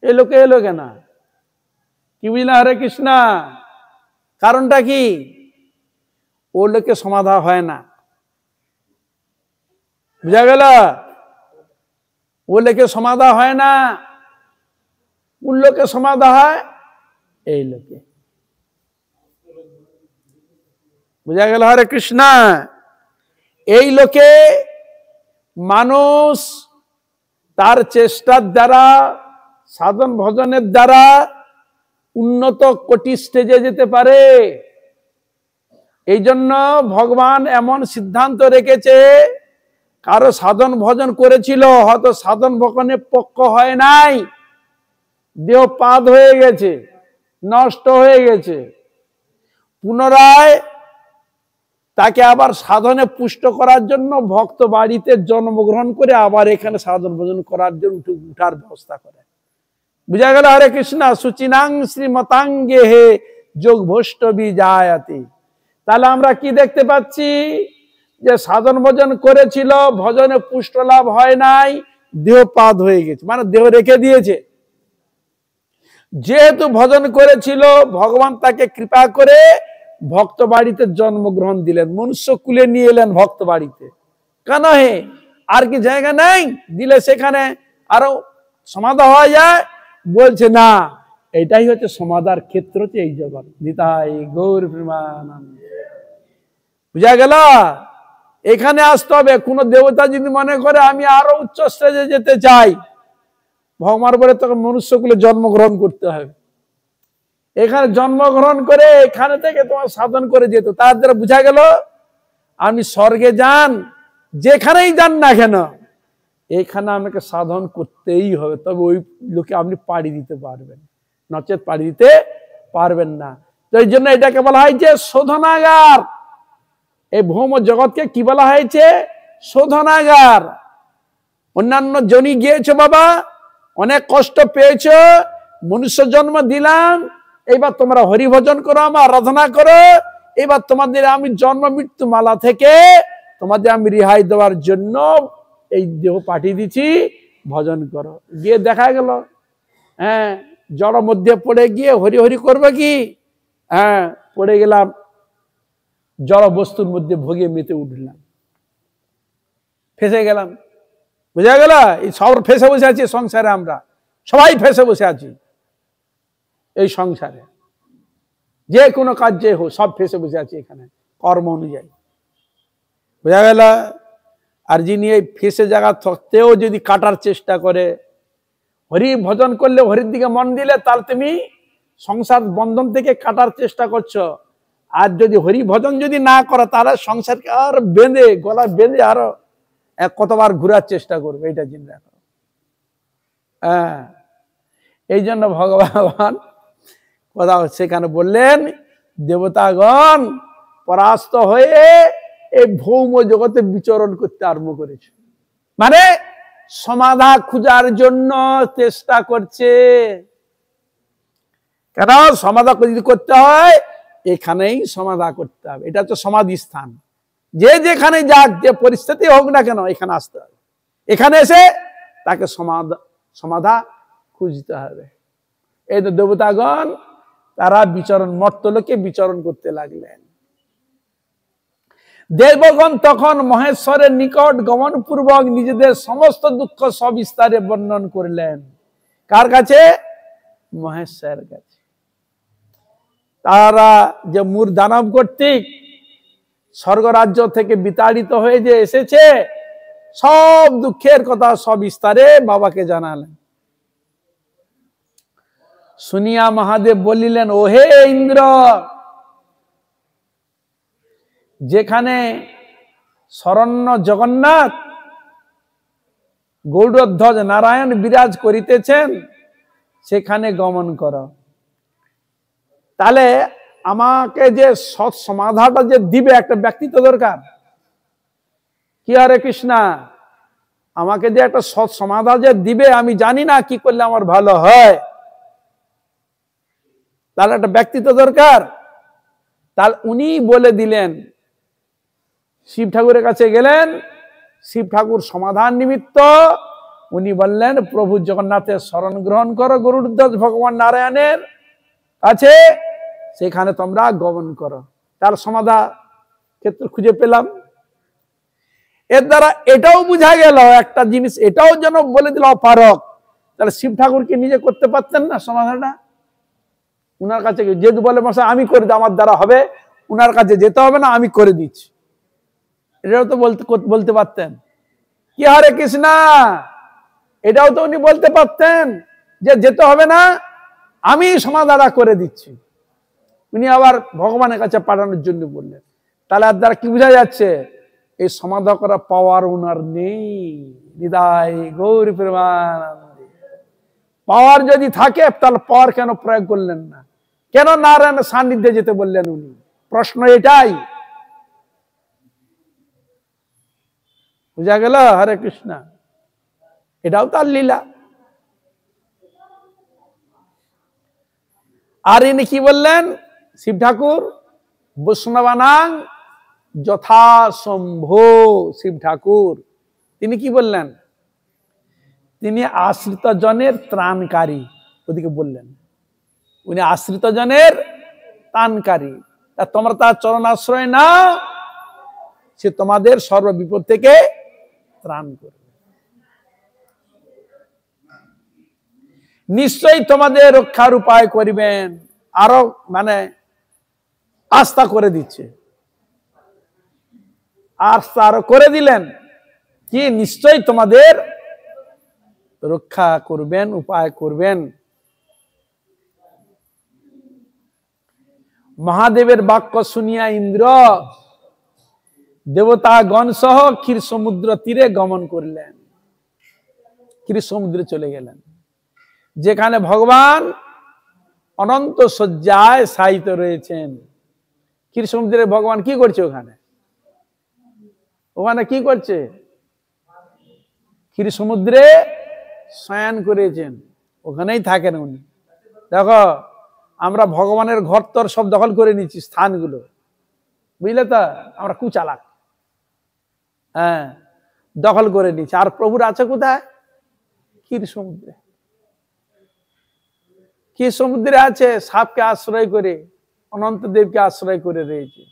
এই লোকে এলো কেন? কি বুঝলেন হরে কৃষ্ণ? কারণটা কি? ও লোকে সমাধা হয় না, বুঝা গেল? ও লোকে সমাধা হয় না, কোন লোকে সমাধা হয়? এই লোকে। বুঝা গেল হরে কৃষ্ণ? এই লোকে মানুষ তার চেষ্টার দ্বারা, সাধন ভজনের দ্বারা উন্নত কোটি স্টেজে যেতে পারে। এই জন্য ভগবান এমন সিদ্ধান্ত রেখেছে, কারো সাধন ভজন করেছিল, হয়তো সাধন ভজনে পক্ষ হয় নাই, দেহ পাদ হয়ে গেছে, নষ্ট হয়ে গেছে, পুনরায় তাকে আবার সাধনে পুষ্ট করার জন্য ভক্ত বাড়িতে জন্মগ্রহণ করে আবার এখানে সাধন ভজন করার জন্য উঠার ব্যবস্থা করে। বুঝা গেল হরে কৃষ্ণ? সুচিনাং শ্রীমতাঙ্গে হে যোগ ভষ্ট বিজায়াতি। তাহলে আমরা কি দেখতে পাচ্ছি? যে সাধন ভজন করেছিল, ভজনে পুষ্ট লাভ হয় নাই, দেহ পাদ হয়ে গেছে, মানে দেহ রেখে দিয়েছে। যেহেতু ভজন করেছিল, ভগবান তাকে কৃপা করে ভক্ত বাড়িতে জন্মগ্রহণ দিলেন, মনুষ্য কুলে নিয়ে এলেন ভক্ত বাড়িতে। কেন হে, আর কি জায়গা নাই দিলে সেখানে আরো সমাধা হওয়া যায়? বলছে না, এটাই হচ্ছে সমাধার ক্ষেত্র, হচ্ছে এই জগৎ। নিতাই গৌর প্রেমানন্দ। বুঝা গেল? এখানে আসতে হবে। কোন দেবতা যদি মনে করে আমি আরো উচ্চ স্টেজে যেতে চাই, ভগবান বলে তোকে মনুষ্যকুলে জন্মগ্রহণ করতে হবে। এখানে জন্মগ্রহণ করে এখানে থেকে তোমার সাধন করে যেত। তার দ্বারা বুঝা গেল আপনি স্বর্গে যান, যেখানেই যান না কেন, এখানে আমাকে সাধন করতেই হবে, তবে ওই লোকে আপনি পাড়ি দিতে পারবেন, নচেত পাড়ি দিতে পারবেন না। তো এই জন্য এটাকে বলা হয়েছে শোধনাগার। এই ভৌম জগৎকে কি বলা হয়েছে? শোধনাগার। অন্যান্য জনি গিয়েছো বাবা, অনেক কষ্ট পেয়েছো, মনুষ্য জন্ম দিলাম, এইবার তোমরা হরিভজন করো, আমার আরাধনা করো, এবার তোমাদের আমি জন্ম মৃত্যু মালা থেকে তোমাদের আমি রেহাই দেওয়ার জন্য এই দেহ পাঠিয়ে দিচ্ছি, ভজন করো। গিয়ে দেখা গেল হ্যাঁ জড় মধ্যে পড়ে গিয়ে হরি হরি করবে কি, হ্যাঁ পড়ে গেলাম জড় বস্তুর মধ্যে ভোগে মেতে উঠলাম, ফেসে গেলাম। বুঝা গেল? এই সব ফেসে বসে আছি সংসারে, আমরা সবাই ফেসে বসে আছি এই সংসারে, যে কোনো কাজে হোক সব ফেসে বসে আছি এখানে কর্ম অনুযায়ী। বুঝা গেল? আর যিনি এই ফেসে জায়গা থাকতেও যদি কাটার চেষ্টা করে, হরি ভজন করলে, হরির দিকে মন দিলে, তাহলে তুমি সংসার বন্ধন থেকে কাটার চেষ্টা করছো। আর যদি হরি ভজন যদি না করো, তাহলে সংসারকে আর বেঁধে, গলা বেঁধে আরো কতবার ঘুরার চেষ্টা করবে, এটা চিন্তা করো। হ্যাঁ, এই জন্য ভগবান কথা সেখানে বললেন, দেবতাগণ পরাস্ত হয়ে এই ভৌম জগতে বিচরণ করতে আরম্ভ করেছে, মানে সমাধা খুঁজার জন্য চেষ্টা করছে। কেন সমাধা যদি করতে হয়, এখানেই সমাধা করতে হবে। এটা হচ্ছে সমাধি স্থান। যে যেখানে যাক, যে পরিস্থিতি হোক না কেন, এখানে আসতে হবে। এখানে এসে তাকে সমাধা খুঁজতে হবে। এই তো দেবতাগণ তারা বিচরণ, মর্তলোকে বিচরণ করতে লাগলেন। দেবগণ তখন মহেশ্বরের নিকট গমন পূর্বক নিজেদের সমস্ত দুঃখ সবিস্তারে বর্ণন করলেন। কার কাছে? মহেশ্বরের কাছে। তারা যে মূর দানব কর্তৃক স্বর্গরাজ্য থেকে বিতাড়িত হয়ে যে এসেছে, সব দুঃখের কথা সবিস্তারে বাবাকে জানালেন। শুনিয়া মহাদেব বলিলেন, ওহে ইন্দ্র, যেখানে শরণ্য জগন্নাথ গৌড়ধ্বজ নারায়ণ বিরাজ করিতেছেন, সেখানে গমন কর। তাহলে আমাকে যে সৎ সমাধাটা যে দিবে, একটা ব্যক্তিত্ব দরকার। কি হরে কৃষ্ণ? আমাকে যে একটা সৎ সমাধা যে দিবে, আমি জানি না কি করলে আমার ভালো হয়, তাহলে একটা ব্যক্তিত্ব দরকার। তাহলে উনি বলে দিলেন, শিব ঠাকুরের কাছে গেলেন। শিব ঠাকুর সমাধান নিমিত্ত উনি বললেন প্রভু জগন্নাথের শরণ গ্রহণ করো, গরুড়ধ্বজ ভগবান নারায়ণের কাছে, সেখানে তোমরা গমন করো। তার সমাধান ক্ষেত্র খুঁজে পেলাম। এর দ্বারা এটাও বোঝা গেল একটা জিনিস, এটাও যেন বলে দিল অপারক, তাহলে শিব ঠাকুরকে নিজে করতে পারতেন না সমাধানটা? উনার কাছে যেহেতু বলে মশাই আমি করে দিই, আমার দ্বারা হবে, উনার কাছে যেতে হবে না, আমি করে দিচ্ছি, এটাও তো বলতে পারতেন। কি হরে কৃষ্ণা, এটাও তো উনি বলতে পারতেন যে যেতে হবে না, আমি সমাধানটা করে দিচ্ছি। উনি আবার ভগবানের কাছে পাঠানোর জন্য বললেন। তাহলে আর দ্বারা কি বোঝা যাচ্ছে? এই সমাধান করা পাওয়ার উনার নেই। নিতাই গৌর প্রেমানন্দে। পাওয়ার যদি থাকে তাহলে পাওয়ার কেন প্রয়োগ করলেন না? কেন নারায়ণের সান্নিধ্যে যেতে বললেন উনি? প্রশ্ন এটাই। বুঝা গেল? হরে কৃষ্ণ। এটাও তার লীলা। আর ইনি কি বললেন শিব ঠাকুর? বৈষ্ণবানাং যথাসম্ভো। শিব ঠাকুর তিনি কি বললেন? তিনি আশ্রিত জনের ত্রাণকারী। ওদিকে বললেন উনি আশ্রিত জনের ত্রাণকারী। তা তোমরা তার চরণ আশ্রয় নাও, সে তোমাদের সর্ববিপদ থেকে ত্রাণ করবে, নিশ্চয়ই তোমাদের রক্ষার উপায় করিবেন। আরো মানে আস্থা করে দিচ্ছে, আস্থা আরো করে দিলেন কি নিশ্চয়ই তোমাদের রক্ষা করবেন, উপায় করবেন। মহাদেবের বাক্য শুনিয়া ইন্দ্র দেবতাগণ সহ ক্ষীর সমুদ্র তীরে গমন করলেন। ক্ষীর সমুদ্রে চলে গেলেন, যেখানে ভগবান অনন্ত শয্যায় শায়িত রয়েছেন। ক্ষীর সমুদ্রে ভগবান কি করছে? ওখানে ওখানে কি করছে? ক্ষীর সমুদ্রে শয়ন করেছেন, ওখানেই থাকেন উনি। দেখো আমরা ভগবানের ঘর তোর সব দখল করে নিচ্ছি স্থানগুলো, বুঝলে তো? আমরা কুচালাক, হ্যাঁ দখল করে নিচ্ছি। আর প্রভুর আছে কোথায়? ক্ষীর সমুদ্রে। ক্ষীর সমুদ্রে আছে, সাপকে আশ্রয় করে, অনন্ত দেবকে আশ্রয় করে রয়েছে।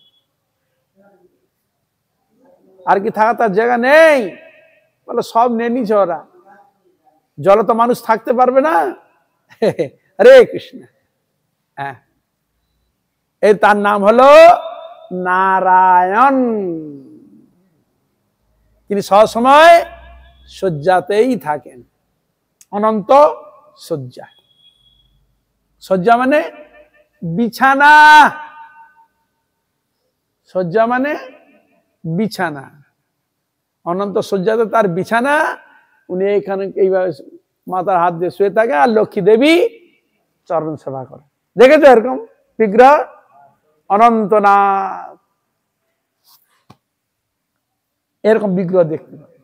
আর কি থাকা তার জায়গা নেই? বলে সব নিয়ে নিছে ওরা। জলে তো মানুষ থাকতে পারবে না। হরে কৃষ্ণ। হ্যাঁ, এর তার নাম হলো নারায়ণ। তিনি সবসময় শয্যাতেই থাকেন, অনন্ত শয্যা। শয্যা মানে বিছানা, শয্যা মানে বিছানা। অনন্ত শয্যাতে তার বিছানা, উনি এইখানে এইভাবে মাথার হাত দিয়ে শুয়ে থাকে, আর লক্ষ্মী দেবী চরণ সেবা করে। দেখেছো এরকম বিগ্রহ? অনন্তনাথ এরকম বিগ্রহ দেখতে পাবে।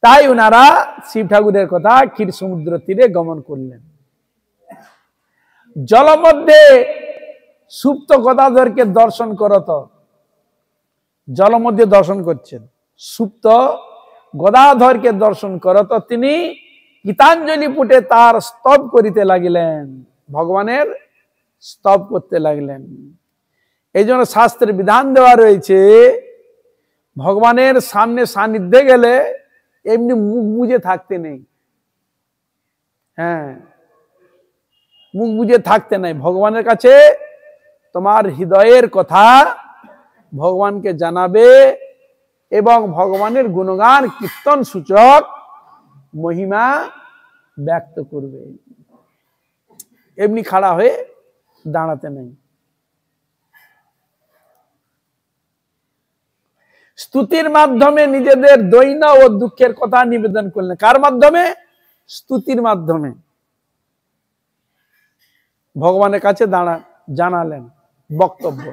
তাই ওনারা শিব ঠাকুরের কথা ক্ষীর সমুদ্র তীরে গমন করলেন। জল মধ্যে সুপ্ত গদাধরকে দর্শন করত। জল মধ্যে দর্শন করছেন, সুপ্ত গদাধরকে দর্শন করত। তিনি গীতাঞ্জলি পুটে তার স্তব করিতে লাগিলেন, ভগবানের স্তব করতে লাগলেন। এই জন্য শাস্ত্রের বিধান দেওয়া রয়েছে, ভগবানের সামনে সান্নিধ্যে গেলে এমনি মুখ বুজে থাকতে নেই। হ্যাঁ, মুখ বুজে থাকতে নাই। ভগবানের কাছে তোমার হৃদয়ের কথা ভগবানকে জানাবে এবং ভগবানের গুণগান কীর্তন সূচক মহিমা ব্যক্ত করবে। এমনি খাড়া হয়ে দাঁড়াতে নেই। স্তুতির মাধ্যমে নিজেদের দৈন্য ও দুঃখের কথা নিবেদন করলেন। কার মাধ্যমে? স্তুতির মাধ্যমে ভগবানের কাছে জানালেন বক্তব্য।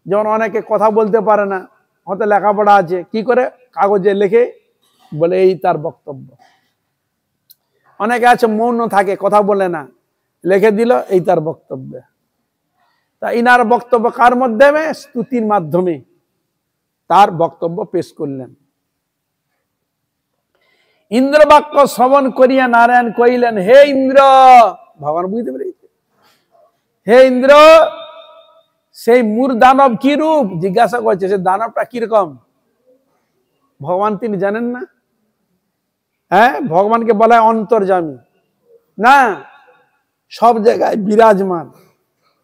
যেমন অনেকে কথা বলতে পারে না, হয়তো লেখাপড়া আছে, কি করে? কাগজে লিখে বলে, এই তার বক্তব্য। অনেকে আছে মৌন থাকে, কথা বলে না, লিখে দিল, এই তার বক্তব্য। তা ইনার বক্তব্য কার মাধ্যমে? স্তুতির মাধ্যমে তার বক্তব্য পেশ করলেন। ইন্দ্র বাক্য শ্রবণ করিয়া নারায়ণ কহিলেন, হে ইন্দ্র, ভগবান বুঝতে পেরেছে, হে ইন্দ্র, সেই মূর দানব কি রূপ? জিজ্ঞাসা করছে, সে দানবটা কিরকম? ভগবান তিনি জানেন না? হ্যাঁ, ভগবানকে বলা হয় অন্তর্যামী, না, সব জায়গায় বিরাজমান,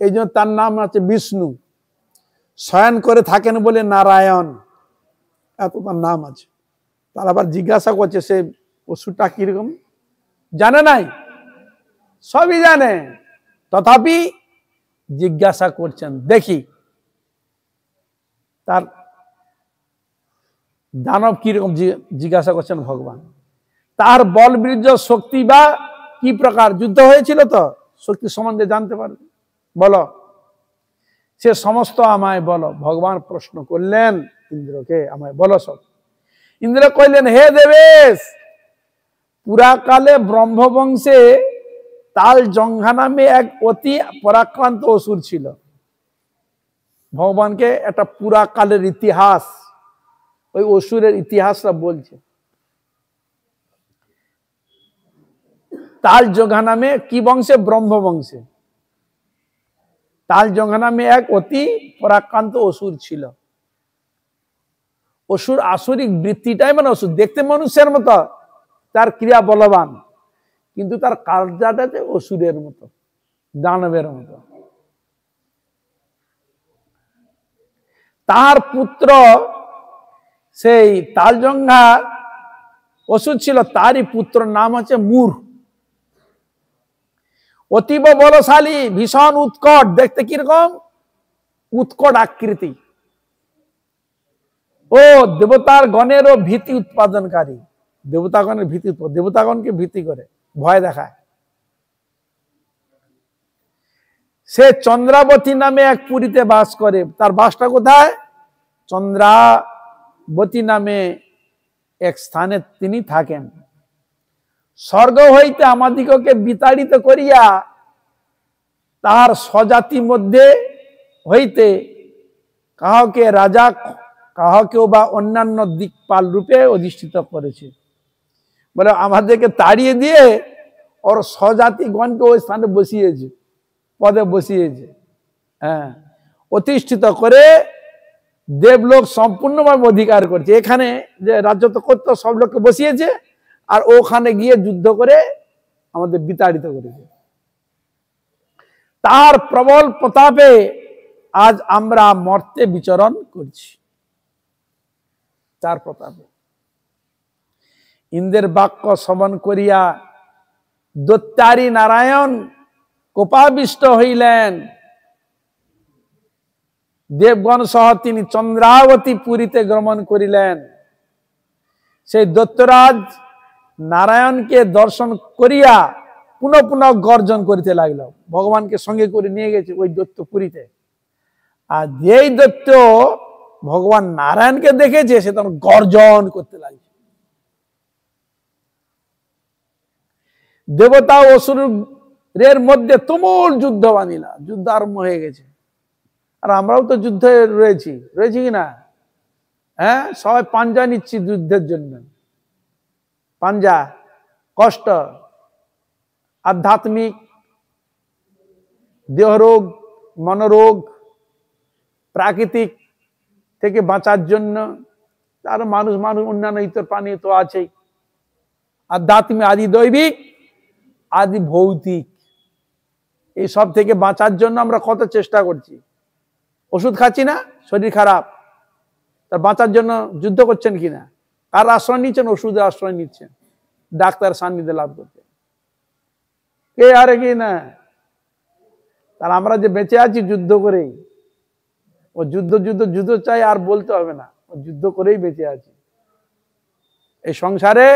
এই জন্য তার নাম আছে বিষ্ণু। শয়ন করে থাকেন বলে নারায়ণ, এত তার নাম আছে। তার আবার জিজ্ঞাসা করছে সে পশুটা কিরকম, জানে নাই? সবই জানে, তথাপি জিজ্ঞাসা করছেন। দেখি তার দানব কিরকম জিজ্ঞাসা করছেন ভগবান। তার বল বীর্য শক্তি বা কি প্রকার, যুদ্ধ হয়েছিল তো, শক্তি সম্বন্ধে জানতে পারবে, বলো, সে সমস্ত আমায় বলো। ভগবান প্রশ্ন করলেন ইন্দ্রকে, আমায় বলো সব। ইন্দ্র কইলেন, হে দেবেশ, পুরাকালে ব্রহ্মবংশে তাল জঙ্ঘা নামে এক অতি পরাক্রান্ত অসুর ছিল। ভগবানকে একটা পুরাকালের ইতিহাস, ওই অসুরের ইতিহাসটা বলছে। তাল জঙ্ঘা নামে কি বংশে? ব্রহ্মবংশে। তাল জঙ্ঘা নামে এক অতি পরাক্রান্ত অসুর ছিল। অসুর আসরিক বৃত্তিটাই মানে অসুর, দেখতে মানুষের মতো, তার ক্রিয়া বলবান, কিন্তু তার কার্যটাতে অসুরের মতো, দানবের মতো। তার পুত্র সেই তালজঙ্ঘা অসুর ছিল, তারই পুত্র নাম হচ্ছে মূর। অতীব বলশালী, ভীষণ উৎকট, দেখতে কিরকম? উৎকট আকৃতি, ও দেবতার গণেরও ভীতি উৎপাদনকারী। দেবতাগণের ভীতি, দেবতাগণকে ভীতি করে, ভয় দেখায়। সে চন্দ্রাবতী নামে এক পুরীতে বাস করে। তার বাসটা কোথায়? চন্দ্রাবতী নামে এক স্থানে তিনি থাকেন। স্বর্গ হইতে আমাদিগকে বিতাড়িত করিয়া তাহার স্বজাতি মধ্যে হইতে কাহকে রাজা, কাহকেও বা অন্যান্য দিকপাল রূপে অধিষ্ঠিত করেছে। বলে আমাদেরকে তাড়িয়ে দিয়ে ওর স্বজাতিগণকে ওই স্থানে বসিয়েছে, পদে বসিয়েছে। হ্যাঁ, অধিষ্ঠিত করে দেবলোক সম্পূর্ণভাবে অধিকার করছে। এখানে যে রাজত্ব করতো সব লোককে বসিয়েছে, আর ওখানে গিয়ে যুদ্ধ করে আমাদের বিতাড়িত করেছে। তার প্রবল প্রতাপে আজ আমরা মর্তে বিচরণ করছি, তার প্রতাপে। ইন্দ্রের বাক্য শ্রবণ করিয়া দৈত্যারী নারায়ণ কোপাবিষ্ট হইলেন। দেবগণ সহ তিনি চন্দ্রাবতী পুরীতে গমন করিলেন। সেই দৈত্যরাজ নারায়ণকে দর্শন করিয়া পুনঃ পুনঃ গর্জন করিতে লাগল। ভগবানকে সঙ্গে করে নিয়ে গেছে ওই দৈত্য পুরীতে। আর যেই দৈত্য ভগবান নারায়ণকে দেখেছে, সে তখন গর্জন করতে লাগছে। দেবতা ও অসুরের মধ্যে তুমুল যুদ্ধ বাঁধিলা, যুদ্ধ আরম্ভ হয়ে গেছে। আর আমরাও তো যুদ্ধে রয়েছি কিনা? হ্যাঁ, সবাই পাঞ্জা নিচ্ছি যুদ্ধের জন্য। পাঞ্জা, কষ্ট, আধ্যাত্মিক, দেহরোগ, মনোরোগ, প্রাকৃতিক থেকে বাঁচার জন্য। আর মানুষ অন্যান্য ইতর প্রাণী তো আছেই। আধ্যাত্মিক, আদি দৈবিক, আদি ভৌতিক, এই সব থেকে বাঁচার জন্য আমরা কত চেষ্টা করছি। ওষুধ খাচ্ছি না, শরীর খারাপ, তার বাঁচার জন্য যুদ্ধ করছেন কিনা? কার আশ্রয় নিচ্ছেন? ওষুধের আশ্রয় নিচ্ছেন, ডাক্তার সান্নিধ্যে লাভ করতে। কে আরে কি না? তার আমরা যে বেঁচে আছি যুদ্ধ করেই। ও যুদ্ধ চাই আর বলতে হবে না, ও যুদ্ধ করেই বেঁচে আছি। এই সংসারে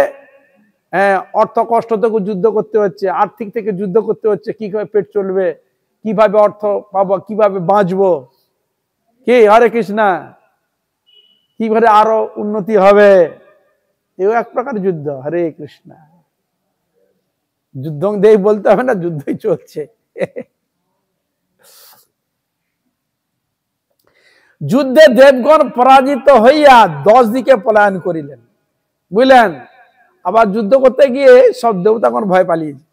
অর্থ কষ্ট থেকে যুদ্ধ করতে হচ্ছে, আর্থিক থেকে যুদ্ধ করতে হচ্ছে, কিভাবে পেট চলবে, কিভাবে অর্থ পাবো, কিভাবে বাঁচবো, কি হরে কৃষ্ণা, কিভাবে আরো উন্নতি হবে, এও এক প্রকার যুদ্ধ। হরে কৃষ্ণা, যুদ্ধ দেই বলতে হবে না, যুদ্ধই চলছে। যুদ্ধে দেবগণ পরাজিত হইয়া 10 দিকে পলায়ন করিলেন, বুঝলেন? আবার যুদ্ধ করতে গিয়ে সব দেবতাগণ ভয় পালিয়েছে।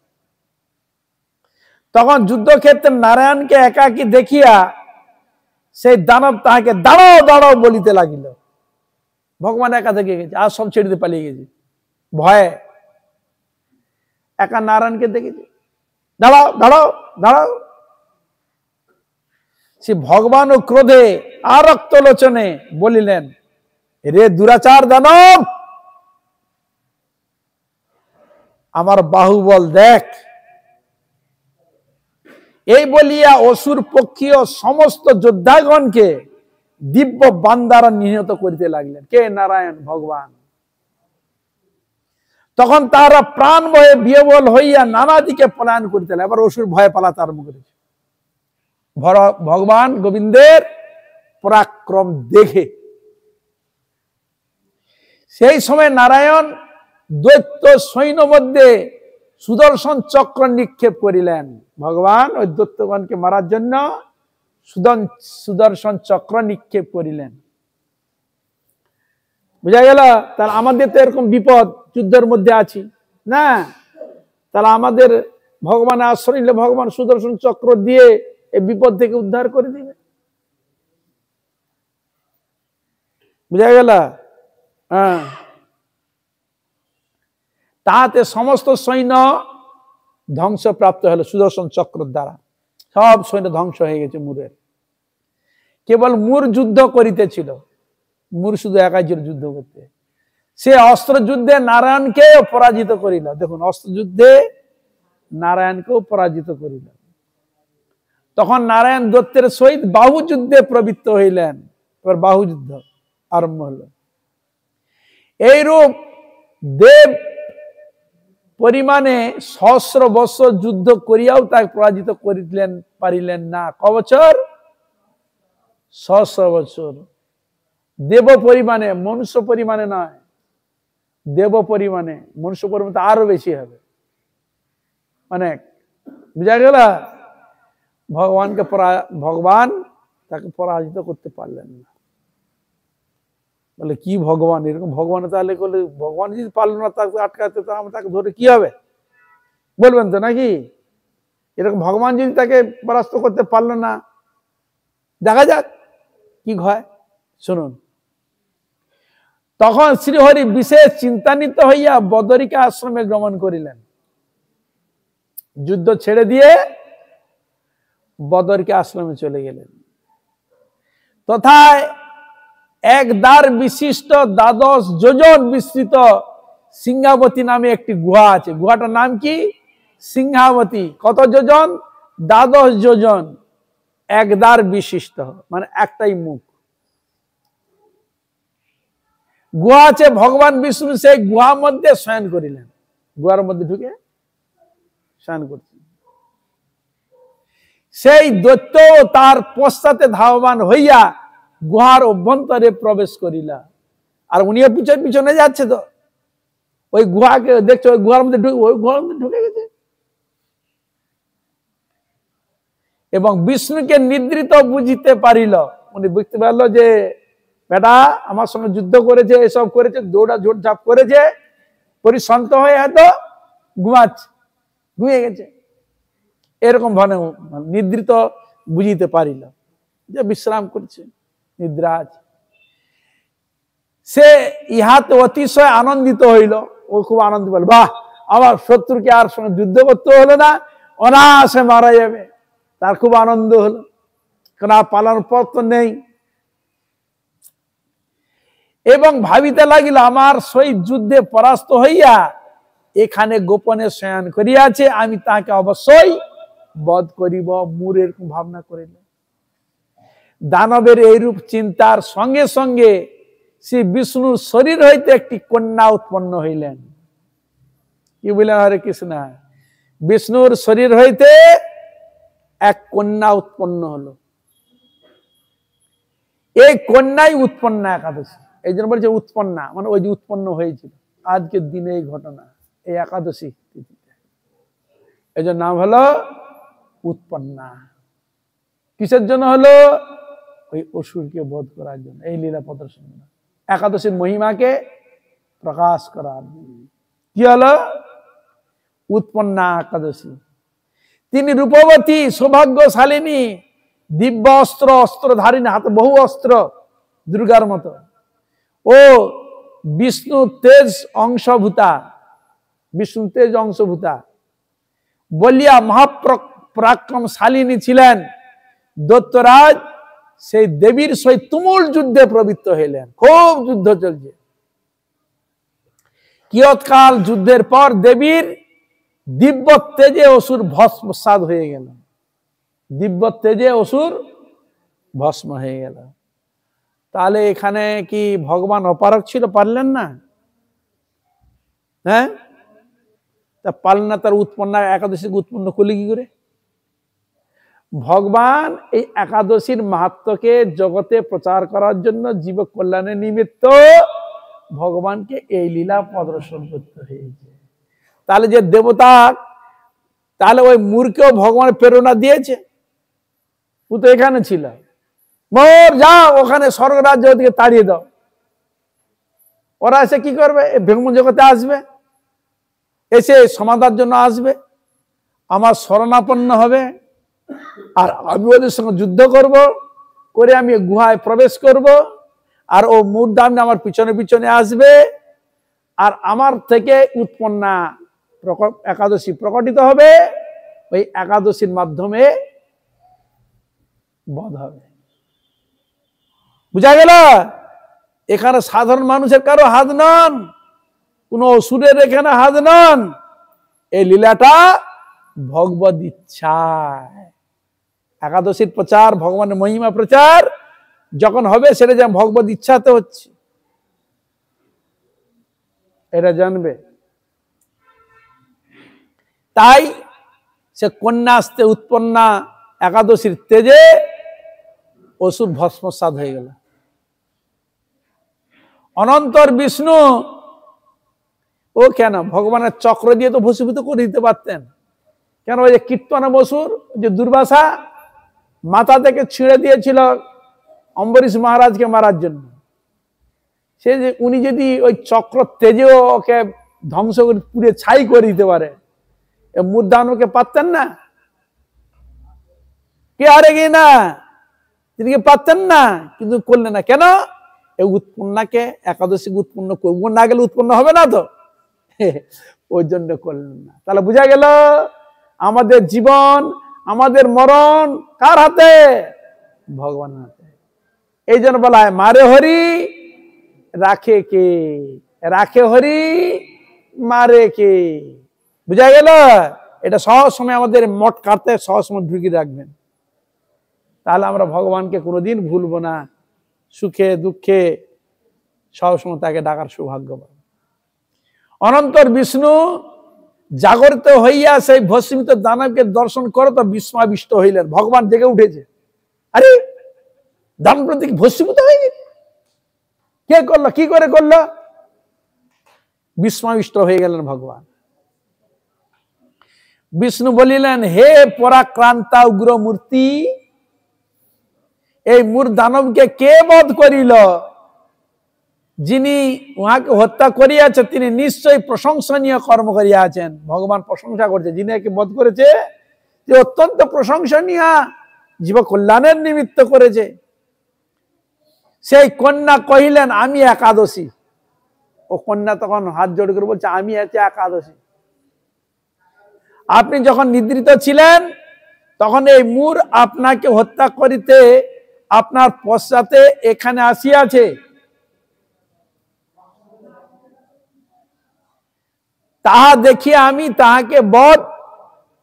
তখন যুদ্ধক্ষেত্রে নারায়ণকে একাকী দেখিয়া সেই দানব তাহাকে দাঁড়াও দাঁড়াও বলিতে লাগিল। ভগবান একা থেকে গেছে, আর সব ছেড়ে দিয়ে পালিয়ে গেছে ভয়ে। একা নারায়ণকে দেখেছে, দাঁড়াও দাঁড়াও দাঁড়াও। সে ভগবান ও ক্রোধে আর রক্ত লোচনে বলিলেন, রে দুরাচার দানব, আমার বাহুবল দেখ। এই বলিয়া অসুর পক্ষীয় সমস্ত যোদ্ধাগণকে দিব্য বাণ দ্বারা নিহত করিতে লাগলেন। কে? নারায়ণ ভগবান। তখন তারা প্রাণ ভয়ে বিহ্বল হইয়া নানা দিকে পলায়ন করিতে লাগলেন। এবার অসুর ভয়ে পালাতে আরম্ভ করেছে। ভগবান গোবিন্দের পরাক্রম দেখে সেই সময় নারায়ণ দৈত্য সৈন্য মধ্যে সুদর্শন চক্র নিক্ষেপ করিলেন। ভগবান ওই দৈত্যগণকে মারার জন্য সুদর্শন চক্র নিক্ষেপ করিলেন। বুঝা গেল? তাহলে আমাদের তো এরকম বিপদ, যুদ্ধের মধ্যে আছি না, তাহলে আমাদের ভগবান আশ্রয় নিলে ভগবান সুদর্শন চক্র দিয়ে এই বিপদ থেকে উদ্ধার করে দিবে। বুঝা গেল? হ্যাঁ। তাহাতে সমস্ত সৈন্য ধ্বংসপ্রাপ্ত হলো সুদর্শন চক্র দ্বারা। সব সৈন্য ধ্বংস হয়ে গেছে মুরের। কেবল মুর যুদ্ধ করিতেছিল। মুর শুধু একাই যুদ্ধ করতে। সে অস্ত্র যুদ্ধে নারায়ণকেও পরাজিত করিল। দেখুন, অস্ত্র যুদ্ধে নারায়ণকেও পরাজিত করিল। তখন নারায়ণ দত্তের সহিত বাহু যুদ্ধে প্রবৃত্ত হইলেন। এবার বাহু যুদ্ধ আরম্ভ হল। এইরূপ দেব পরিমাণে সহস্র বৎসর যুদ্ধ করিয়াও তাকে পরাজিত করিলেন পারিলেন না। ক বছর? সহস্র বছর। দেব পরিমাণে, মনুষ্য পরিমাণে নয়, দেব পরিমাণে। মনুষ্য পরিমাণে তো আরো বেশি হবে, অনেক। বুঝা গেল? ভগবান তাকে পরাজিত করতে পারলেন না। বলে কি ভগবান এরকম? ভগবান তাহলে বলে ভগবান যদি পারলো না তাকে আটকাতে, তো আমরা তাকে ধরে কি হবে বলবেন তো নাকি? এরকম ভগবান যদি তাকে পরাস্ত করতে পারলো না, দেখা যাক কি হয়। শুনুন, তখন শ্রীহরি বিশেষ চিন্তান্বিত হইয়া বদরিকা আশ্রমে গমন করিলেন। যুদ্ধ ছেড়ে দিয়ে বদরিকা আশ্রমে চলে গেলেন। তথায় এক দ্বার বিশিষ্ট 12 যোজন বিস্তৃত সিংহাবতী নামে একটি গুহা আছে। গুহাটার নাম কি? সিংহাবতী। কত যোজন? 12 যোজন। এক দ্বার বিশিষ্ট, মানে একটাই মুখ। গুহা আছে। ভগবান বিষ্ণু সেই গুহার মধ্যে শয়ন করিলেন। গুহার মধ্যে ঢুকে শয়ন করছেন। সেই দৈত্য তার পশ্চাতে ধাবমান হইয়া গুহার অভ্যন্তরে প্রবেশ করিলা। আর উনিও পিছনে যাচ্ছে, তো ওই গুহাকে দেখছো, ওই গুহার মধ্যে ঢুকে গেছে। এবং বিষ্ণুকে নিদ্রিত বুঝিতে পারিল। উনি বুঝতে পারলো যে বেটা আমার সঙ্গে যুদ্ধ করেছে, এসব করেছে, দৌড়া ঝোট ঝাপ করেছে, পরিশান্ত হয়ে হয়তো ঘুমিয়ে গেছে। এরকম ভাবে নিদ্রিত বুঝিতে পারিল যে বিশ্রাম করছে, নিদ্রা আছে। সে ইহাতে অতিশয় আনন্দিত হইল। ও খুব আনন্দ পেল, বাহ, আমার শত্রুকে আর সঙ্গে যুদ্ধ করতে হলো না, অনায়াসে মারা যাবে। তার খুব আনন্দ হলো, কারণ আর পালানোর পথ তো নেই। এবং ভাবিতে লাগিল, আমার সহিত যুদ্ধে পরাস্ত হইয়া এখানে গোপনে শয়ন করিয়াছে, আমি তাকে অবশ্যই বধ করিব। মুর এরকম ভাবনা করিল। দানবের এইরূপ চিন্তার সঙ্গে সঙ্গে শ্রী বিষ্ণুর শরীর হইতে একটি কন্যা উৎপন্ন হইলেন। কি বললেন? হরে কৃষ্ণ। বিষ্ণুর শরীর হইতে এক কন্যা উৎপন্ন হলো। এই কন্যাই উৎপন্না একাদশী। এই জন্য বলছে উৎপন্না, মানে ওই যে উৎপন্ন হয়েছিল আজকের দিনে এই ঘটনা, এই একাদশী তিথিতে। এই জন্য নাম হলো উৎপন্না। কিসের জন্য হলো? ওই অসুরকে বধ করার জন্য, এই লীলা প্রদর্শন, একাদশীর মহিমাকে প্রকাশ করার জন্য। কি হলো? উৎপন্না একাদশী। তিনি রূপবতী, সৌভাগ্যশালিনী, দিব্য অস্ত্র, অস্ত্রধারিণী, হাতে বহু অস্ত্র, দুর্গার মতো। ও বিষ্ণু তেজ অংশভূতা, বিষ্ণু তেজ অংশভূতা বলিয়া মহাপরাক্রমশালিনী ছিলেন। দৈত্যরাজ সেই দেবীর সহিত তুমুল যুদ্ধে প্রবৃত্ত হইলেন। খুব যুদ্ধ চলছে। কিয়ৎকাল যুদ্ধের পর দেবীর দিব্য তেজে অসুর ভস্মসাৎ হয়ে গেল। দিব্য তেজে অসুর ভস্ম হয়ে গেল। তাহলে এখানে কি ভগবান অপারক ছিল? পারলেন না? হ্যাঁ, তা পারলেন না। তার উৎপন্না একাদশীকে উৎপন্ন করলে কি করে? ভগবান এই একাদশীর মাহাত্ম্যকে জগতে প্রচার করার জন্য, জীব কল্যাণের নিমিত্ত ভগবানকে এই লীলা প্রদর্শন করতে হয়েছে। তাহলে যে দেবতা, তাহলে ওই মূর্খকেও ভগবান প্রেরণা দিয়েছে। ও তো এখানে ছিল, মোর যাও ওখানে স্বর্গরাজ্য ওদিকে তাড়িয়ে দাও। ওরা এসে কি করবে? ভ্রমণ জগতে আসবে, এসে সমাধার জন্য আসবে, আমার শরণাপন্ন হবে, আর আমি ওদের সঙ্গে যুদ্ধ করব, করে আমি গুহায় প্রবেশ করব, আর ও মূর্ধান্নে আমার পিছনে পিছনে আসবে, আর আমার থেকে উৎপন্না একাদশী প্রকটিত হবে। ওই একাদশীর মাধ্যমে বধ হবে। বুঝা গেল? এখানে সাধারণ মানুষের কারো হাত নন, কোন অসুরের এখানে হাত নন। এই লীলাটা ভগবদ ইচ্ছায়। একাদশীর প্রচার, ভগবানের মহিমা প্রচার যখন হবে, সেটা যেন ভগবদ ইচ্ছাতে হচ্ছে, এটা জানবে। তাই সে কন্যাস্তে উৎপন্না একাদশীর তেজে অসুর ভস্মসাৎ হয়ে গেল। অনন্তর বিষ্ণু, ও কেন ভগবানের চক্র দিয়ে তো ভস্মীভূত করে দিতে পারতেন। কেন? ওই যে কীর্তনা বসুর যে দুর্বাসা মাথা থেকে ছিঁড়ে দিয়েছিল অম্বরীশ মহারাজকে মারার জন্য, সে যে উনি যদি ওই চক্র তেজেও ওকে ধ্বংস করে পুড়ে ছাই করে দিতে পারে, মূর্ধানকে পারতেন না? কে হারে গিয়ে না, তিনি কি পারতেন না? কিন্তু করলেন না। কেন? এই উৎপন্নাকে, একাদশী উৎপন্ন করবো না গেলে উৎপন্ন হবে না তো, ওই জন্য করলেন না। তাহলে বুঝা গেল আমাদের জীবন, আমাদের মরণ কার হাতে? ভগবানের হাতে। এই জন্য বলা হয় মারে হরি রাখে কে, রাখে হরি মারে কে। বুঝা গেল? এটা সহজ সময় আমাদের মঠ কাটতে সহজ সময় ঢুকিয়ে রাখবেন, তাহলে আমরা ভগবানকে কোনোদিন ভুলবো না। সুখে দুঃখে সবসময় তাকে ডাকার সৌভাগ্য পাবো। অনন্তর বিষ্ণু জাগরিত হইয়া সেই ভস্মীভূত দানবকে দর্শন করে তো বিস্ময়াবিষ্ট হইলেন। ভগবান জেগে উঠেছে, আরে দানব দেখি ভস্মীভূত হয়ে গেছে, কে করলো, কি করে করলো? বিস্ময়াবিষ্ট হয়ে গেলেন ভগবান। বিষ্ণু বলিলেন, হে পরাক্রান্তা উগ্র মূর্তি, এই মূর দানবকে কে বধ করিল? যিনি উহাকে হত্যা করিয়াছে তিনি নিশ্চয়ই প্রশংসনীয় কর্ম করিয়াছেন। ভগবান প্রশংসা করছে, যিনি একে বধ করেছে যে অত্যন্ত প্রশংসনীয়, জীব কল্যাণের নিমিত্ত করেছে। সেই কন্যা কহিলেন, আমি একাদশী। ও কন্যা তখন হাত জোড় করে বলছে, আমি হচ্ছে একাদশী। আপনি যখন নিদ্রিত ছিলেন তখন এই মূর আপনাকে হত্যা করিতে আপনার পশ্চাতে এখানে আসিয়াছে। তাহা দেখিয়া আমি তাহাকে বধ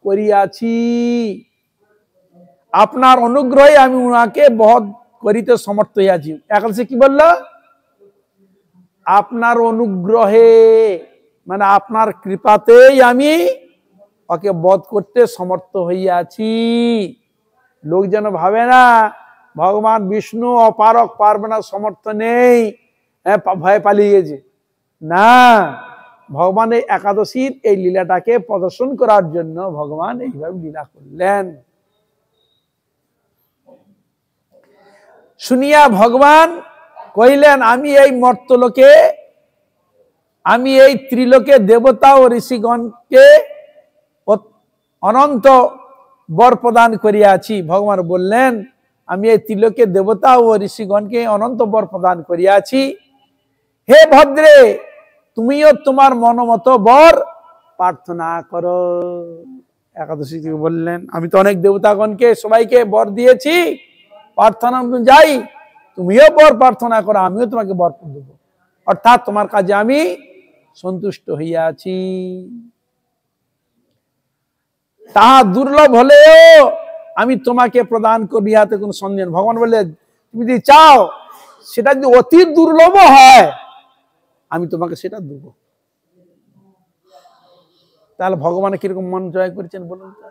করিয়াছি। আপনার অনুগ্রহে আমি উনাকে বধ করিতে সমর্থ হইয়াছি। এখন সে কি বলল? আপনার অনুগ্রহে, মানে আপনার কৃপাতেই আমি ওকে বধ করতে সমর্থ হইয়াছি। লোক যেন ভাবে না ভগবান বিষ্ণু অপারক, পারবে না, সমর্থ নেই, ভয় পালিয়ে গেছে। না, ভগবান এই একাদশীর এই লীলাটাকে প্রদর্শন করার জন্য ভগবান এইভাবে লীলা করলেন। শুনিয়া ভগবান কহিলেন, আমি এই মর্তলোকে আমি এই ত্রিলোকে দেবতা ও ঋষিগণকে অনন্ত বর প্রদান করিয়াছি। ভগবান বললেন আমি এই ত্রিলোকে দেবতা ও ঋষিগণকে অনন্ত বর প্রদান করিয়াছি। হে ভদ্রে, তুমিও তোমার মনোমত বর প্রার্থনা করো। একাদশী বললেন আমি তো অনেক দেবতাগণকে সবাইকে বর দিয়েছি, প্রার্থনা অনুযায়ী তুমিও বর প্রার্থনা করো, আমিও তোমাকে বর দেব, অর্থাৎ তোমার কাজে আমি সন্তুষ্ট হইয়াছি। তাহা দুর্লভ হলেও আমি তোমাকে প্রদান করবি, হাতে কোনো সন্দেহ নেই। ভগবান বলে তুমি যদি চাও সেটা যদি অতি দুর্লভ হয় আমি তোমাকে সেটা দেব। তাহলে ভগবান কিরকম মন জয় করেছেন বলুন তো?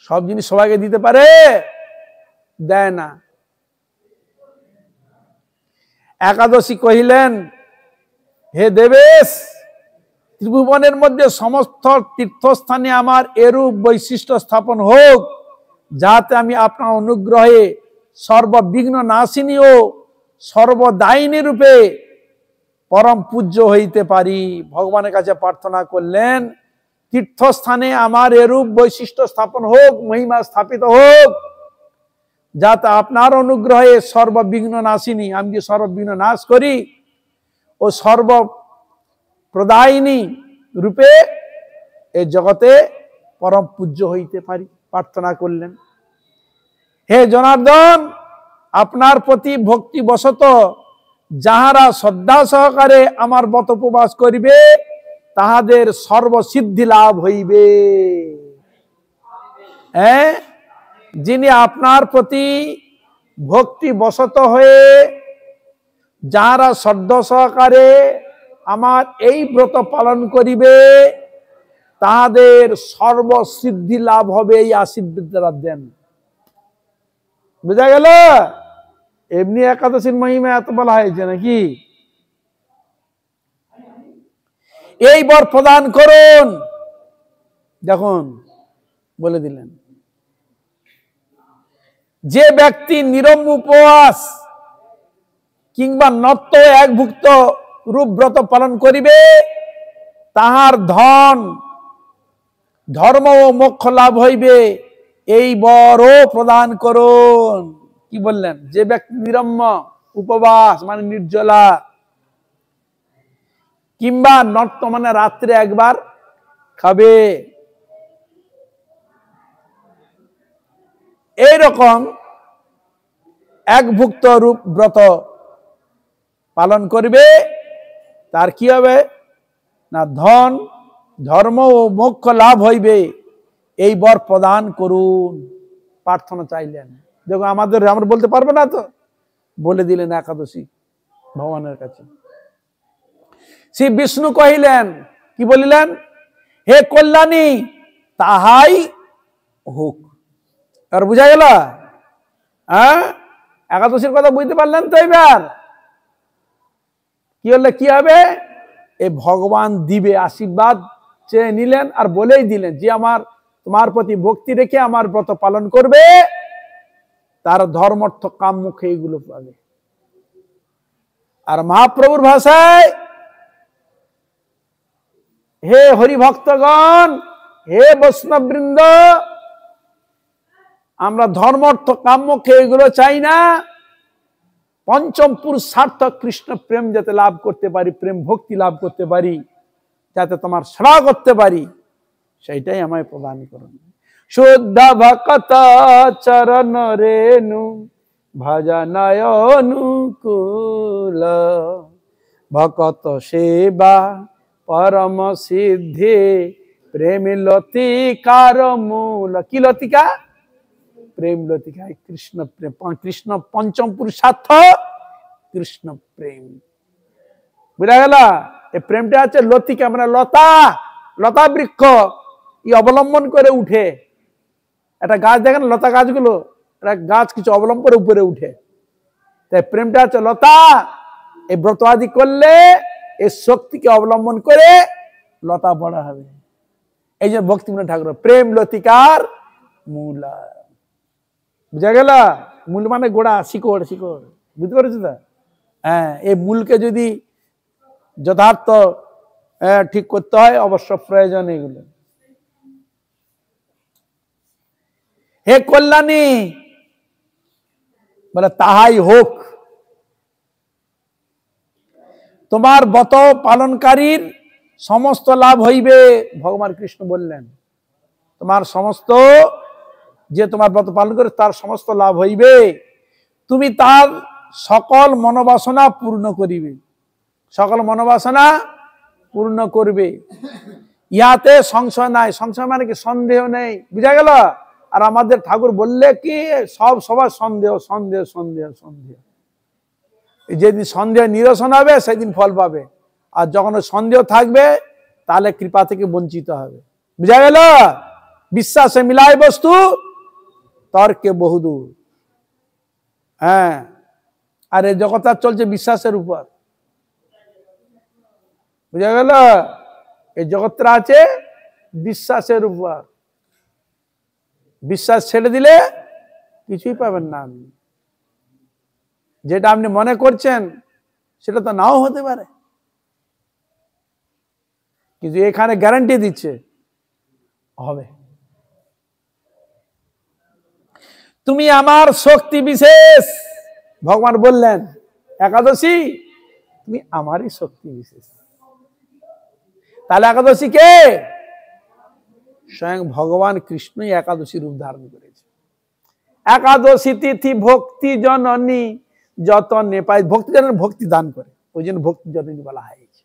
সব জিনিস সবাইকে দিতে পারে? দেয় না। একাদশী কহিলেন হে দেবেশ, ত্রিভুবনের মধ্যে সমস্ত তীর্থস্থানে আমার এরূপ বৈশিষ্ট্য স্থাপন হোক, যাতে আমি আপনার অনুগ্রহে সর্ববিঘ্ন নাশিনী ও সর্বদায়িনী রূপে পরম পূজ্য হইতে পারি। ভগবানের কাছে প্রার্থনা করলেন তীর্থস্থানে আমার এরূপ বৈশিষ্ট্য স্থাপন হোক, মহিমা স্থাপিত হোক, যাতে আপনার অনুগ্রহে সর্ববিঘ্ন নাশিনী, আমি যে সর্ববিঘ্ন নাশ করি, ও সর্ব প্রদায়িনী রূপে এই জগতে পরম পূজ্য হইতে পারি, প্রার্থনা করলেন। হে জনার্দন, আপনার প্রতি ভক্তি বশত যাহারা শ্রদ্ধা সহকারে আমার ব্রত উপবাস করিবে তাহাদের সর্বসিদ্ধি লাভ হইবে। যিনি আপনার প্রতি ভক্তি বশত হয়ে যাহারা শ্রদ্ধা সহকারে আমার এই ব্রত পালন করিবে তাহাদের সর্বসিদ্ধি লাভ হবে, এই আশীর্বাদ দ্বারা দেন। বুঝা গেল? এমনি একাদশীর মহিমা এত বলা হয়েছে নাকি? এই বর প্রদান করুন। দেখুন বলে দিলেন যে ব্যক্তি নিরম উপবাস কিংবা নত্য একভুক্ত রূপ ব্রত পালন করিবে তাহার ধন ধর্ম ও মোক্ষ লাভ হইবে, এই বরও প্রদান করুন। কি বললেন? যে ব্যক্তি নিরম্য উপবাস মানে নির্জলা কিংবা নত্য মানে রাত্রে একবার খাবে, এইরকম একভুক্ত রূপ ব্রত পালন করবে তার কি হবে না? ধন ধর্ম ও মোক্ষ লাভ হইবে, এই বর প্রদান করুন। প্রার্থনা চাইলেন। দেখো আমরা বলতে পারবো না তো, বলে দিলেন একাদশী ভগবানের কাছে। শ্রী বিষ্ণু কহিলেন, কি বলিলেন? হে কল্যাণী, তাহাই হোক। আর বুঝা গেল? একাদশীর কথা বুঝতে পারলেন তো? এবার কি হলে কি হবে? এই ভগবান দিবে, আশীর্বাদ চেয়ে নিলেন আর বলেই দিলেন যে তোমার প্রতি ভক্তি রেখে আমার ব্রত পালন করবে তার ধর্ম অর্থ কাম মুখে এইগুলো পাবে। আর মহাপ্রভুর ভাষায় হে হরিভক্তগণ, হে বৈষ্ণববৃন্দ, আমরা ধর্ম অর্থ কাম মুখে এগুলো চাই না, পঞ্চম পুরুষার্থ কৃষ্ণ প্রেম যাতে লাভ করতে পারি, প্রেম ভক্তি লাভ করতে পারি, যাতে তোমার সেবা করতে পারি, সেইটাই আমায় প্রদান করুন। শুদ্ধ ভক্ত চরণ রেণু ভজনয় অনুকূল, ভকত সেবা পরম সিদ্ধি, প্রেম লতিকার মূল। কি লতিকা? প্রেম লতিকা। কৃষ্ণ প্রেম, কৃষ্ণ পঞ্চম পুরুষার্থ কৃষ্ণ প্রেম। বুঝা গেল? এই প্রেমটা হচ্ছে লতিকা মানে লতা, লতা বৃক্ষ অবলম্বন করে উঠে। একটা গাছ দেখেন, লতা গাছগুলো, একটা গাছ কিছু অবলম্বন করে উপরে উঠে, তাই প্রেমটা হচ্ছে লতা। এই ব্রত আদি করলে এই শক্তিকে অবলম্বন করে লতা বড় হবে। এই যে ভক্তিবিনোদ ঠাকুর প্রেম লতিকার মূল। বুঝা গেল? মূল মানে গোড়া, শিকড়। শিকড় বুঝতে পারছো তো? হ্যাঁ, এই মূলকে যদি যথার্থ ঠিক করতে হয়, অবশ্য প্রয়োজন এগুলো। হে কল্যাণী, বলে তাহাই হোক। তোমার ব্রত পালনকারীর সমস্ত লাভ হইবে। ভগবান কৃষ্ণ বললেন তোমার সমস্ত, যে তোমার ব্রত পালন করে তার সমস্ত লাভ হইবে। তুমি তার সকল মনোবাসনা পূর্ণ করিবে, সকল মনোবাসনা পূর্ণ করবে। ইহাতে সংশয় নাই। সংশয় মানে কি? সন্দেহ নেই, বুঝা গেল? আর আমাদের ঠাকুর বললে কি সবার সন্দেহ সন্দেহ সন্দেহ সন্দেহ। যেদিন সন্দেহ নিরসন হবে সেদিন ফল পাবে, আর যখন সন্দেহ থাকবে তাহলে কৃপা থেকে বঞ্চিত হবে, বুঝা গেল? বিশ্বাসে মিলায় বস্তু, তর্কে বহুদূর। হ্যাঁ, আর এই জগৎ চলছে বিশ্বাসের উপর, বুঝা গেল? এই জগৎটা আছে বিশ্বাসের উপর। বিশ্বাস ছেড়ে দিলে কিছুই পাবেন না। আপনি যেটা আপনি মনে করছেন সেটা তো নাও হতে পারে, কিন্তু এখানে গ্যারান্টি দিচ্ছে হবে। তুমি আমার শক্তি বিশেষ, ভগবান বললেন একাদশী তুমি আমারই শক্তি বিশেষ। তাহলে একাদশী কে? স্বয়ং ভগবান কৃষ্ণই একাদশী রূপ ধারণ করেছে। একাদশী তিথি ভক্তি জননী যতনে পাই। ভক্তি জননী ভক্তি দান করে, ওই জন্য ভক্তি জননী বলা হয়েছে।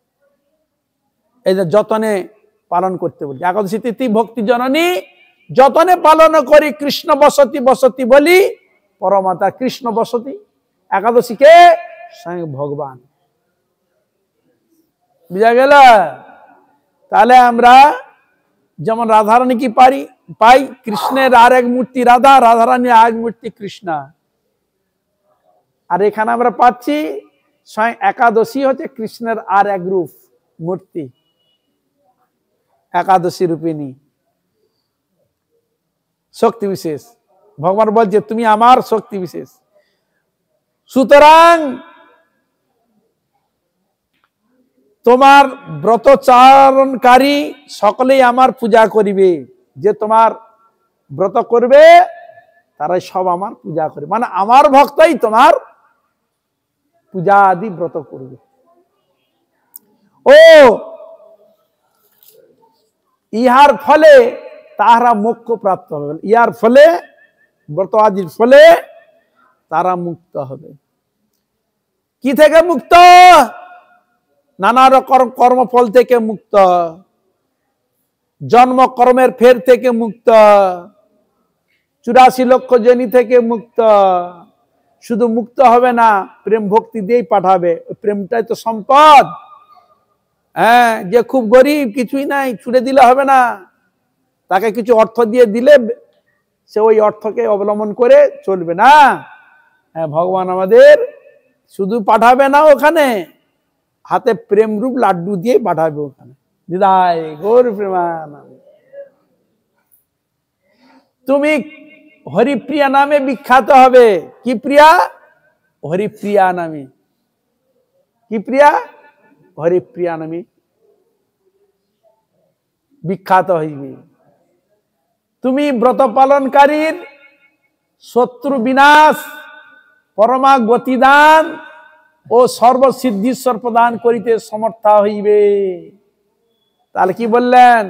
এই যে যতনে পালন করতে বলছে, একাদশী তিথি ভক্তি জননী যতনে পালন করি কৃষ্ণ বসতি বসতি বলি পরমাতা। কৃষ্ণ বসতি, একাদশীকে স্বয়ং ভগবান, বুঝা গেল? তাহলে আমরা যেমন রাধারানী কি পাই, কৃষ্ণের আর এক মূর্তি রাধা, রাধারানী আর এক মূর্তি কৃষ্ণা। আর এখানে আমরা পাচ্ছি স্বয়ং একাদশী হচ্ছে কৃষ্ণের আর এক রূপ মূর্তি, একাদশী রূপিণী শক্তি বিশেষ। ভগবান বলছে তুমি আমার শক্তি বিশেষ। সুতরাং তোমার ব্রতচারণকারী সকলেই আমার পূজা করিবে। যে তোমার ব্রত করবে তারাই সব আমার পূজা করবে, মানে আমার ভক্তই তোমার পূজা আদি ব্রত করবে। ও ইহার ফলে তাহারা মোক্ষ প্রাপ্ত হবে। ইহার ফলে, ব্রত আদির ফলে তারা মুক্ত হবে। কি থেকে মুক্ত? নানা রকম কর্মফল থেকে মুক্ত, জন্ম কর্মের ফের থেকে মুক্ত, 84 লক্ষ জনি থেকে মুক্ত। শুধু মুক্ত হবে না, প্রেম ভক্তি দিয়েই পাঠাবে। প্রেমটাই তো সম্পদ। হ্যাঁ, যে খুব গরিব, কিছুই নাই, ছুড়ে দিলে হবে না, তাকে কিছু অর্থ দিয়ে দিলে সে ওই অর্থকে অবলম্বন করে চলবে না। হ্যাঁ, ভগবান আমাদের শুধু পাঠাবে না ওখানে, হাতে প্রেম রূপ লাড্ডু দিয়ে পাঠাবে ওখানে। দিদাই গৌর প্রেমানন্দ। তুমি হরিপ্রিয়া নামে বিখ্যাত হবে। কি প্রিয়া? হরিপ্রিয়া নামে। কি প্রিয়া? হরিপ্রিয়া নামে বিখ্যাত হইবে। তুমি ব্রত পালনকারীর শত্রু বিনাশ, পরমা গতিদান ও সর্বসিদ্ধিশ্বর প্রদান করিতে সমর্থা হইবে। তাহলে কি বললেন?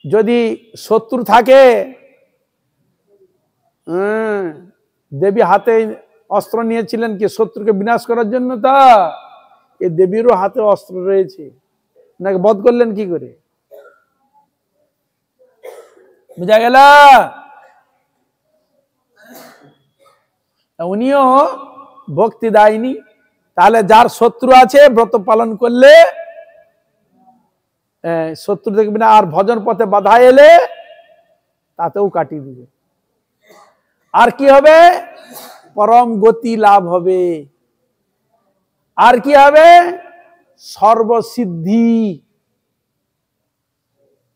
যদি শত্রু থাকে, দেবী হাতে অস্ত্র নিয়েছিলেন কি শত্রুকে বিনাশ করার জন্য? তা এই দেবীরও হাতে অস্ত্র রয়েছে, নাকি বধ করলেন কি করে? বুঝা গেল? উনিও ভক্তি দায়নি। তাহলে যার শত্রু আছে ব্রত পালন করলে শত্রু দেখবে না, আর ভজন পথে বাধা এলে তাতেও কাটিয়ে দিবে। আর কি হবে? পরম গতি লাভ হবে। আর কি হবে? সর্বসিদ্ধি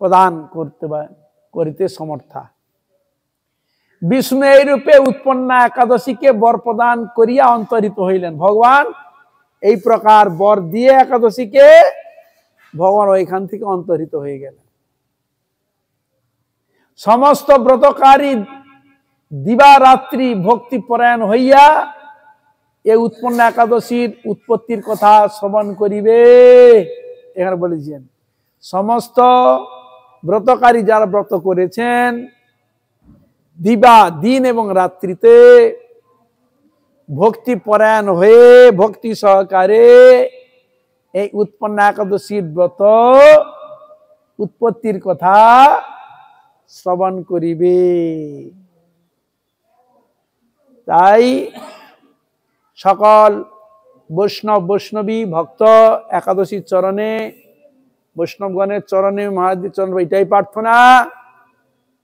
প্রদান করিতে সমর্থা। বিষ্ণু এই রূপে উৎপন্ন একাদশীকে বর প্রদান করিয়া অন্তরিত হইলেন। ভগবান এই প্রকার বর দিয়ে একাদশীকে ভগবান ওইখান থেকে অন্তর্হিত হয়ে গেলেন। সমস্ত ব্রতকারী দিবারাত্রি ভক্তি পরায়ণ হইয়া এই উৎপন্ন একাদশীর উৎপত্তির কথা শ্রবণ করিবে। এখানে বলেছেন সমস্ত ব্রতকারী যারা ব্রত করেছেন দিবা দিন এবং রাত্রিতে ভক্তি পরায়ণ হয়ে ভক্তি সহকারে এই উৎপন্ন একাদশীর ব্রত উৎপত্তির কথা শ্রবণ করিবে। তাই সকল বৈষ্ণব বৈষ্ণবী ভক্ত একাদশীর চরণে বৈষ্ণবগণের চরণে মহারাজের চরণে এটাই প্রার্থনা,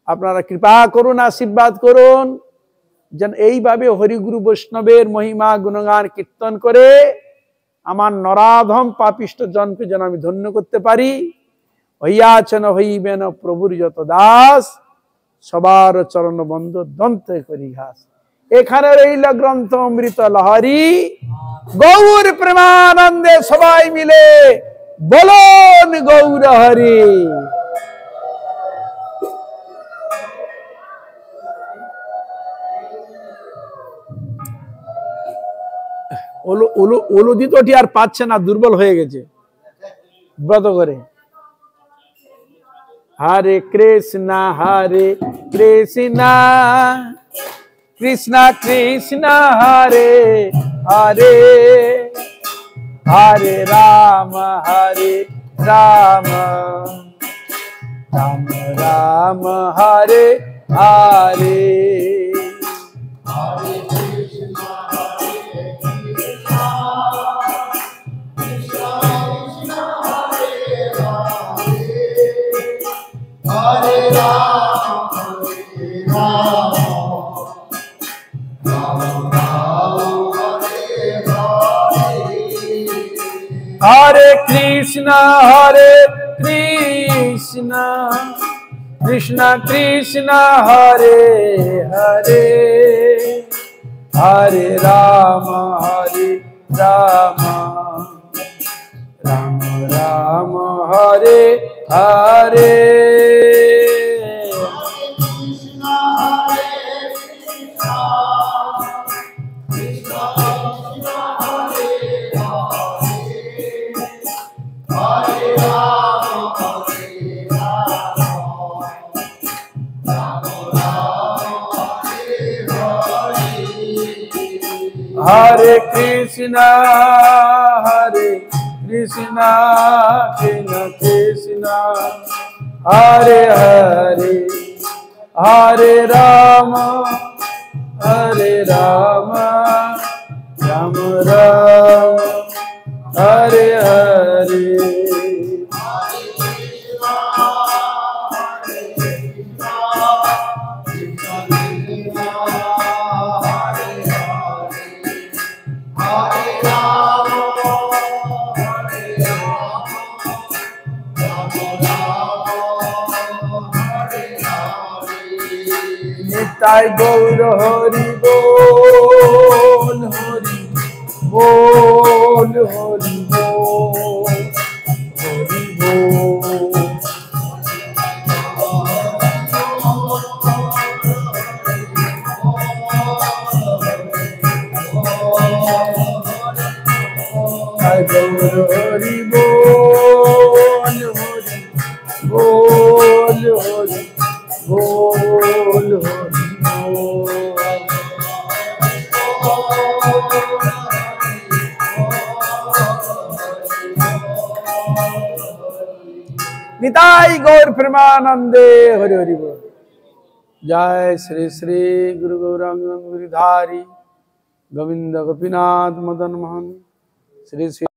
আপনারা কৃপা করুন, আশীর্বাদ করুন যেন এইভাবে হরিগুরু বৈষ্ণবের মহিমা গুণগান কীর্তন করে আমার নরাধম পাপিষ্ট জনকে যেন আমি ধন্য করতে পারি। হইয়াছেন হইবেন প্রভুর যত দাস, সবার চরণ বন্ধ দন্তে করি ঘাস। এখানে রইল গ্রন্থ অমৃত লহরী, গৌর প্রেমানন্দে সবাই মিলে বলুন গৌর হরি। ওলুদিত আর পাচ্ছে না, দুর্বল হয়ে গেছে ব্রত করে। হরে কৃষ্ণ কৃষ্ণ কৃষ্ণ হরে হরে, হরে রাম রাম রাম হরে হরে। हरे कृष्ण कृष्ण कृष्ण हरे हरे, हरे राम राम राम राम हरे हरे। हरे कृष्ण कृष्ण कृष्ण हरे हरे, हरे राम राम राम हरे हरे। निताय गौर हरि बोल, हरि बोल, हरि बोल, हरि बोल। निताय गौर हरि बोल, हरि बोल, हरि बोल, हरि बोल। निताई गौर प्रेमानंदे हरि हरि बोल। जय श्री श्री गुरु गौरांग गिरिधारी गोविंद गोपीनाथ मदन मोहन श्री श्री